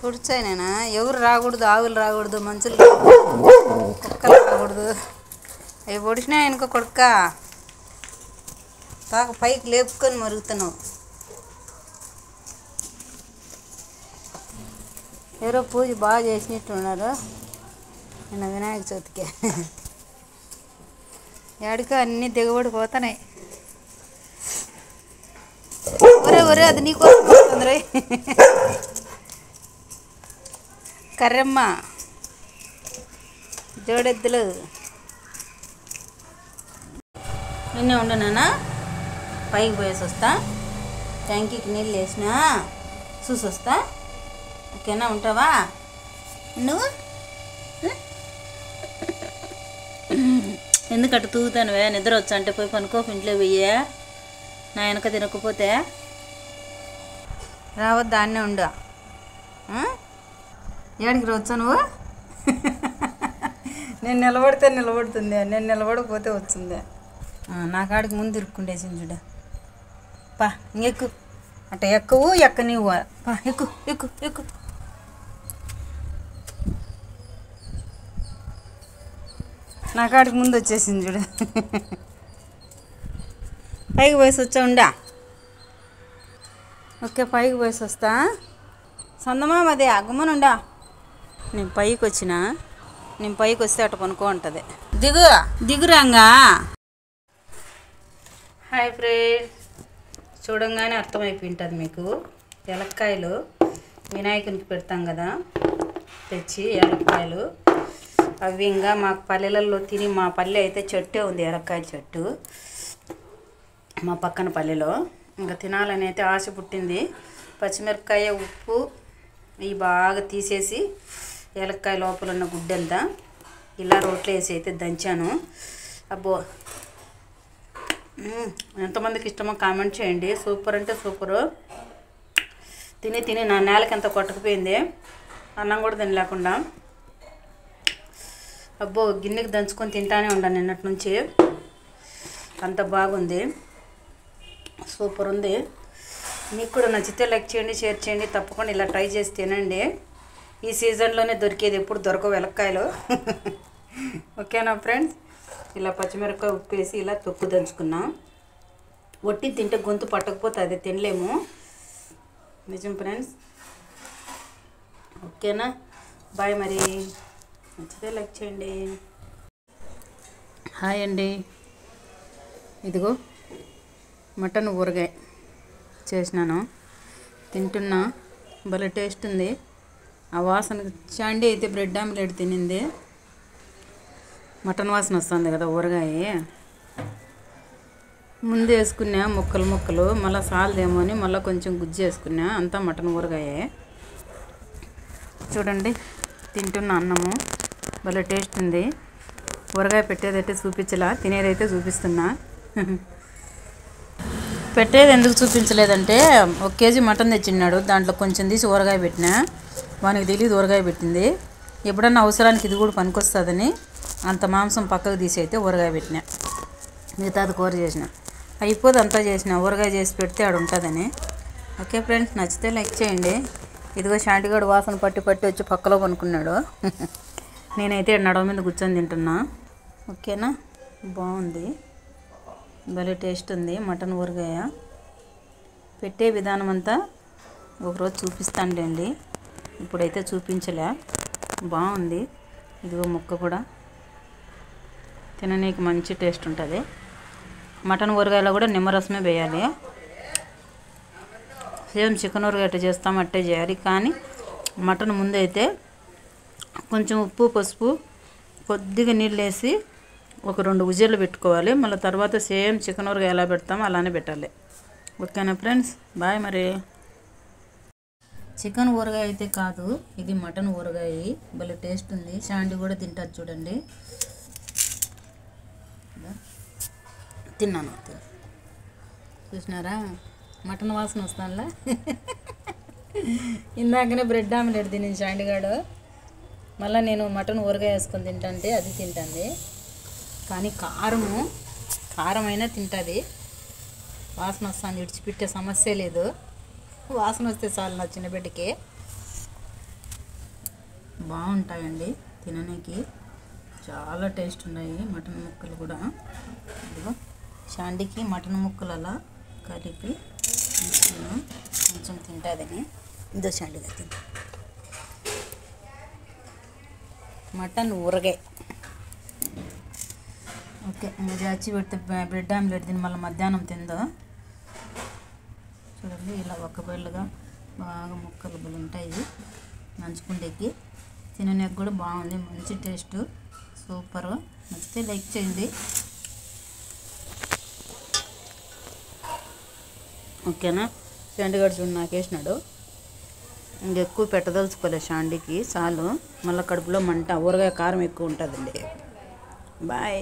పొడిచాయినా ఎవరు రాకూడదు, ఆవులు రాకూడదు, మంచులు కుక్కలు రాకూడదు. అవి పొడిచినా వెనుక కొడుక్క తాక పైకి లేపుకొని మరుగుతున్నావు. ఎవరో పూజ బాగా చేసినట్టు ఉన్నారు నిన్న వినాయక చవితికి. ఎక్కడికో అన్నీ దిగబడిపోతున్నాయి. ఒరే ఒరే అది నీకోసం వస్తుంది రే కర్రమ్మ జోడెద్దులు. నిన్నే ఉండనా పైకి పోయేసి వస్తా, ట్యాంకీకి నీళ్ళు వేసినా చూసి వస్తా. ఓకేనా, ఉంటావా నువ్వు? ఎందుకట్టు తూగుతానువే? నిద్ర వచ్చా అంటే పోయి పనుకో, ఇంట్లో పోయే నా వెనక తినకపోతే రావద్దు, దాన్నే ఉండు. ఏడికి వచ్చా నువ్వు? నేను నిలబడితే నిలబడుతుంది, నేను నిలబడకపోతే వచ్చింది. నా కాడికి ముందు ఇరుక్కుండేసింది చూడ. పా ఇంకెక్కు, అట్ట ఎక్కువ ఎక్క నీవు. పా ఎక్కు ఎక్కు ఎక్కు. నా కాడికి ముందు వచ్చేసింది చూడు. పైకి పోయేసి వచ్చా ఉండా. ఓకే, పైకి పోయేసి వస్తా. సందమా అదే గుమ్మనుండా. నేను పైకి వచ్చిన, నేను పైకి వస్తే అటు పనుకో ఉంటుంది. దిగు దిగురాంగా. హాయ్ ఫ్రెండ్స్, చూడంగానే అర్థమైపోయి ఉంటుంది మీకు. ఏలక్కాయలు వినాయకునికి పెడతాం కదా తెచ్చి, ఏలక్కాయలు అవి ఇంకా మాకు పల్లెలలో తిని, మా పల్లె అయితే చెట్టే ఉంది ఏలక్కాయల చెట్టు మా పక్కన పల్లెలో. ఇంకా తినాలని అయితే ఆశ పుట్టింది. పచ్చిమిరపకాయ, ఉప్పు ఇవి బాగా తీసేసి ఏలక్కాయ లోపల ఉన్న గుడ్డంతా ఇలా రోట్లో వేసి అయితే దంచాను. అబ్బో ఎంతమందికి ఇష్టమో కామెంట్ చేయండి. సూపర్ అంటే సూపరు. తిని తిని నా నేలకి ఎంత కొట్టకపోయింది, అన్నం కూడా తినలేకుండా. అబ్బో గిన్నెకి దంచుకొని తింటానే ఉన్నాను నిన్నటి నుంచి, అంత బాగుంది, సూపర్ ఉంది. మీకు కూడా నచ్చితే లైక్ చేయండి, షేర్ చేయండి. తప్పకుండా ఇలా ట్రై చేసి తినండి. ఈ సీజన్లోనే దొరికేది, ఎప్పుడు దొరకవు వెలక్కాయలు. ఓకేనా ఫ్రెండ్స్, ఇలా పచ్చిమిరపకాయ ఉప్పు వేసి ఇలా తొక్కు దంచుకున్నా. వట్టి తింటే గొంతు పట్టకపోతే అది తినలేము, నిజం ఫ్రెండ్స్. ఓకేనా, బాయ్. మరి నచ్చితే లైక్ చేయండి. హాయ్ అండి, ఇదిగో మటన్ ఊరగాయ చేసినాను, తింటున్నా. భలే టేస్ట్ ఉంది. ఆ వాసన చాండీ అయితే బ్రెడ్ ఆమ్లెట్ తినింది. మటన్ వాసన వస్తుంది కదా ఊరగాయ. ముందు వేసుకున్నా ముక్కలు ముక్కలు, మళ్ళీ సాలదేమో అని మళ్ళీ కొంచెం గుజ్జు వేసుకున్నా. అంతా మటన్ ఊరగాయ. చూడండి తింటున్న అన్నము భలే టేస్ట్ ఉంది. ఊరగాయ పెట్టేదైతే చూపించలా, తినేదైతే చూపిస్తున్నా. పెట్టేది ఎందుకు చూపించలేదంటే, 1 కేజీ మటన్ తెచ్చిన్నాడు, దాంట్లో కొంచెం తీసి ఊరగాయ పెట్టినా. వానికి తెలియదు ఊరగాయ పెట్టింది. ఎప్పుడన్నా అవసరానికి ఇది కూడా పనికొస్తుందని అంత మాంసం పక్కకు తీసి అయితే ఊరగాయ పెట్టినా. మిగతాది కూర చేసిన, అయిపోదు అంతా చేసిన. ఊరగాయ చేసి పెడితే ఆడు ఉంటుందని. ఓకే ఫ్రెండ్స్, నచ్చితే లైక్ చేయండి. ఇదిగో శాంటిగాడు వాసన పట్టి పట్టి వచ్చి పక్కలో కొనుక్కున్నాడు. నేనైతే నడవ మీద కూర్చొని తింటున్నా. ఓకేనా, బాగుంది, భలే టేస్ట్ ఉంది మటన్ ఊరగాయ. పెట్టే విధానం అంతా ఒకరోజు చూపిస్తానులేండి, ఇప్పుడైతే చూపించలే. బాగుంది. ఇదిగో ముక్క కూడా తిననీకి మంచి టేస్ట్ ఉంటుంది. మటన్ ఊరగాయలో కూడా నిమ్మరసమే వేయాలి. సేమ్ చికెన్ ఊరగాయ చేస్తాం అట్టే చేయాలి. కానీ మటన్ ముందైతే కొంచెం ఉప్పు పసుపు కొద్దిగా నీళ్ళు వేసి ఒక 2 విజిల్లు పెట్టుకోవాలి. మళ్ళీ తర్వాత సేమ్ చికెన్ ఊరగాయ ఎలా పెడతామో అలానే పెట్టాలి. ఓకేనా ఫ్రెండ్స్, బాయ్. మరి చికెన్ ఊరగాయ అయితే కాదు, ఇది మటన్ ఊరగాయ. భలే టేస్ట్ ఉంది. శాండీ కూడా తింటారు చూడండి. తిన్నాను, చూసినారా మటన్ వాసన వస్తానులా. ఇందాకనే బ్రెడ్ ఆమ్లెట్ తిని శాండీగాడు, మళ్ళీ నేను మటన్ ఊరగాయ వేసుకొని తింటాంటే అది తింటుంది. కానీ కారమైనా తింటుంది. వాసన వస్తుంది, విడిచిపెట్టే సమస్య లేదు. వాసన వస్తే చాలు నా చిన్న బిడ్డకి. బాగుంటాయండి తిననీకి, చాలా టేస్ట్ ఉన్నాయి మటన్ ముక్కలు కూడా. ఇదిగో షాండీకి మటన్ ముక్కలు అలా కలిపి కొంచెం తింటుందని. ఇదో షాండీగా తింటా మటన్ ఊరగాయ. ఓకే, జాచి పెడితే బ్రెడ్ ఆమ్లెట్ తిని మళ్ళీ మధ్యాహ్నం తిందో చూడండి. ఇలా ఒక్క బెల్లుగా బాగా ముక్కలు ఉంటాయి, నంచుకుండేకి తినడానికి కూడా బాగుంది, మంచి టేస్ట్, సూపర్. నచ్చితే లైక్ చేయండి. ఓకేనా? షాండీగాడు చూడు నాకేసినాడు. ఇంకెక్కువ పెట్టదలుచుకోలేదు షాండీకి, చాలు. మళ్ళీ కడుపులో మంట, ఊరగాయ కారం ఎక్కువ ఉంటుందండి. బాయ్.